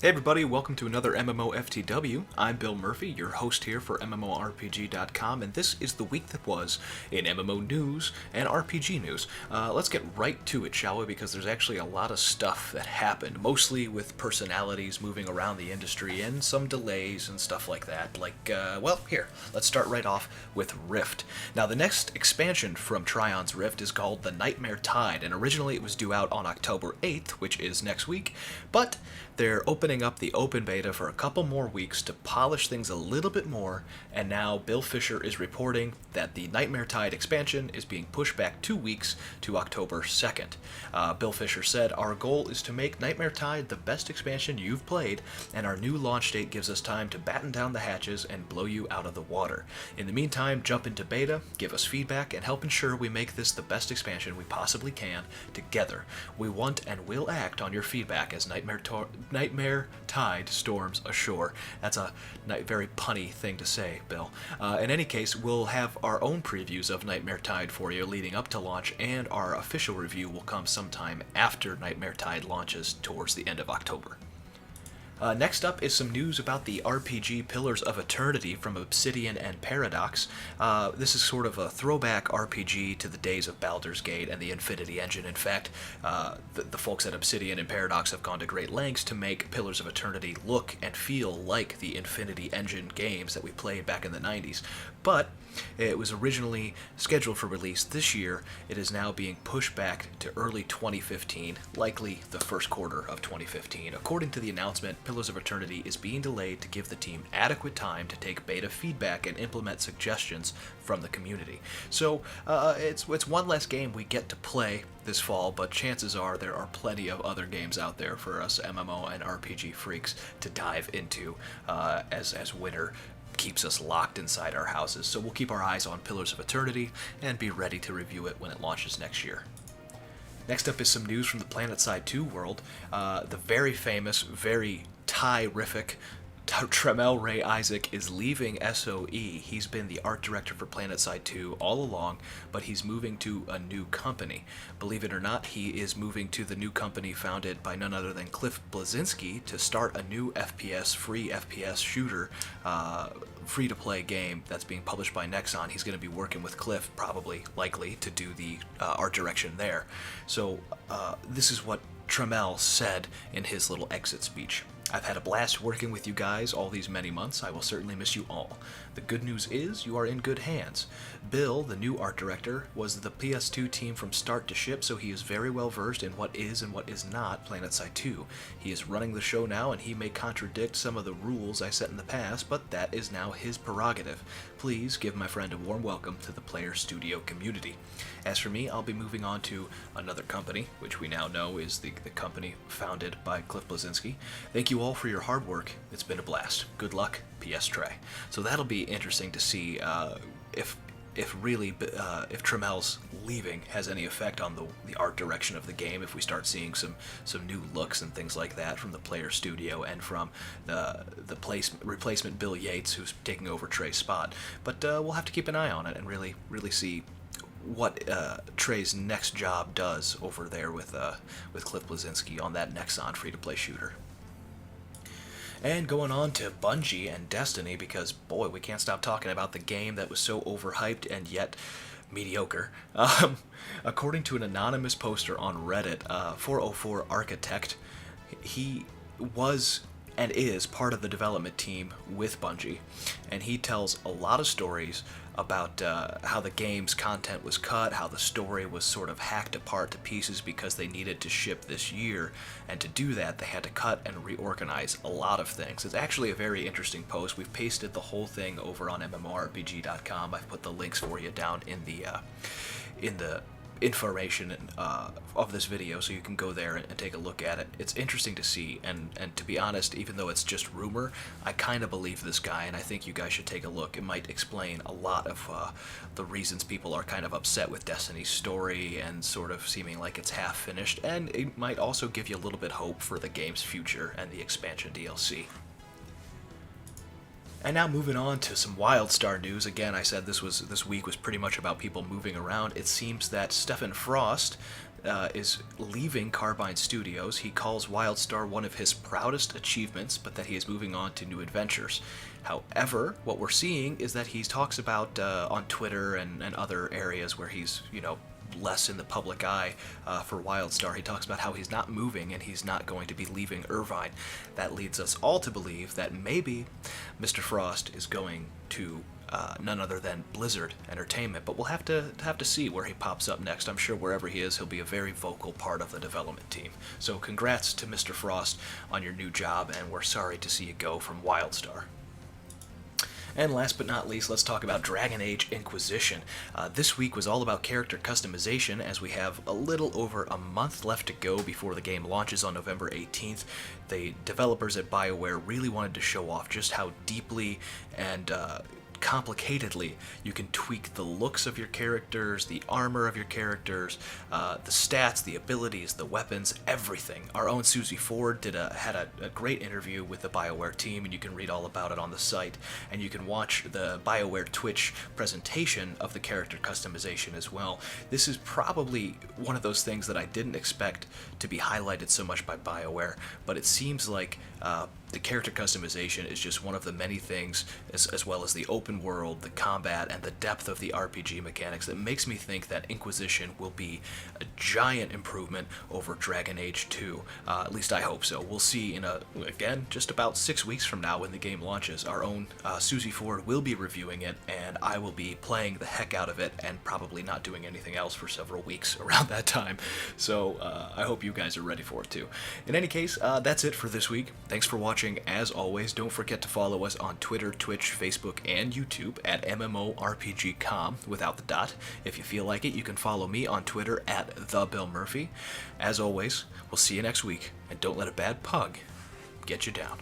Hey everybody, welcome to another MMOFTW. I'm Bill Murphy, your host here for MMORPG.com, and this is the week that was in MMO news and RPG news. Let's get right to it, shall we? Because there's actually a lot of stuff that happened, mostly with personalities moving around the industry and some delays and stuff like that. Here, let's start right off with Rift. Now, the next expansion from Tryon's Rift is called the Nightmare Tide, and originally it was due out on October 8th, which is next week, but they're opening up the open beta for a couple more weeks to polish things a little bit more, and now Bill Fisher is reporting that the Nightmare Tide expansion is being pushed back 2 weeks to October 2nd. Bill Fisher said, "Our goal is to make Nightmare Tide the best expansion you've played, and our new launch date gives us time to batten down the hatches and blow you out of the water. In the meantime, jump into beta, give us feedback, and help ensure we make this the best expansion we possibly can together. We want and will act on your feedback as Nightmare Tide storms ashore." That's a very punny thing to say, Bill. In any case, we'll have our own previews of Nightmare Tide for you leading up to launch, and our official review will come sometime after Nightmare Tide launches towards the end of October. Next up is some news about the RPG Pillars of Eternity from Obsidian and Paradox. This is sort of a throwback RPG to the days of Baldur's Gate and the Infinity Engine. In fact, the folks at Obsidian and Paradox have gone to great lengths to make Pillars of Eternity look and feel like the Infinity Engine games that we played back in the 90s. But it was originally scheduled for release this year. It is now being pushed back to early 2015, likely the first quarter of 2015. According to the announcement, Pillars of Eternity is being delayed to give the team adequate time to take beta feedback and implement suggestions from the community. So it's one less game we get to play this fall, but chances are there are plenty of other games out there for us MMO and RPG freaks to dive into as winter keeps us locked inside our houses. So we'll keep our eyes on Pillars of Eternity and be ready to review it when it launches next year. Next up is some news from the PlanetSide 2 world. The very famous, very terrific Tramell Ray Isaac is leaving SOE. He's been the art director for PlanetSide 2 all along, but he's moving to a new company. Believe it or not, he is moving to the new company founded by none other than Cliff Bleszinski to start a new free FPS shooter, free-to-play game that's being published by Nexon. He's going to be working with Cliff, likely, to do the art direction there. So this is what Tramell said in his little exit speech. "I've had a blast working with you guys all these many months. I will certainly miss you all. The good news is you are in good hands. Bill, the new art director, was the PS2 team from start to ship, so he is very well versed in what is and what is not PlanetSide 2. He is running the show now, and he may contradict some of the rules I set in the past, but that is now his prerogative. Please give my friend a warm welcome to the Player Studio community. As for me, I'll be moving on to another company, which we now know is the company founded by Cliff Bleszinski. Thank you all for your hard work. It's been a blast. Good luck, PS Trey." So that'll be interesting to see if Tramell's leaving has any effect on the art direction of the game, if we start seeing some new looks and things like that from the Player Studio and from the replacement Bill Yates, who's taking over Trey's spot. But we'll have to keep an eye on it and really see what Trey's next job does over there with Cliff Bleszinski on that Nexon free-to-play shooter. And going on to Bungie and Destiny, because boy, we can't stop talking about the game that was so overhyped and yet mediocre. According to an anonymous poster on Reddit, 404 Architect, he was and is part of the development team with Bungie, and he tells a lot of stories about how the game's content was cut, how the story was sort of hacked apart to pieces because they needed to ship this year, and to do that they had to cut and reorganize a lot of things. It's actually a very interesting post. We've pasted the whole thing over on MMORPG.com. I've put the links for you down in the information of this video, so you can go there and take a look at it. It's interesting to see, and to be honest, even though it's just rumor, I kind of believe this guy, and I think you guys should take a look. It might explain a lot of the reasons people are kind of upset with Destiny's story and sort of seeming like it's half finished, and it might also give you a little bit hope for the game's future and the expansion DLC. And now moving on to some WildStar news. Again, I said this week was pretty much about people moving around. It seems that Stefan Frost is leaving Carbine Studios. He calls WildStar one of his proudest achievements, but that he is moving on to new adventures. However, what we're seeing is that he talks about on Twitter and other areas where he's, less in the public eye for WildStar. He talks about how he's not moving and he's not going to be leaving Irvine. That leads us all to believe that maybe Mr. Frost is going to none other than Blizzard Entertainment, but we'll have to see where he pops up next. I'm sure wherever he is, he'll be a very vocal part of the development team. So congrats to Mr. Frost on your new job, and we're sorry to see you go from WildStar. And last but not least, let's talk about Dragon Age Inquisition. This week was all about character customization, as we have a little over a month left to go before the game launches on November 18th. The developers at BioWare really wanted to show off just how deeply and complicatedly you can tweak the looks of your characters, the armor of your characters, the stats, the abilities, the weapons, everything. Our own Susie Ford had a great interview with the BioWare team, and you can read all about it on the site. And you can watch the BioWare Twitch presentation of the character customization as well. This is probably one of those things that I didn't expect to be highlighted so much by BioWare, but it seems like the character customization is just one of the many things, as well as the open world, the combat, and the depth of the RPG mechanics, that makes me think that Inquisition will be a giant improvement over Dragon Age 2. At least I hope so. We'll see in again, just about 6 weeks from now when the game launches. Our own Susie Ford will be reviewing it, and I will be playing the heck out of it and probably not doing anything else for several weeks around that time. So I hope you guys are ready for it too. In any case, that's it for this week. Thanks for watching. As always, don't forget to follow us on Twitter, Twitch, Facebook, and YouTube at MMORPG.com without the dot. If you feel like it, you can follow me on Twitter at TheBillMurphy. As always, we'll see you next week, and don't let a bad pug get you down.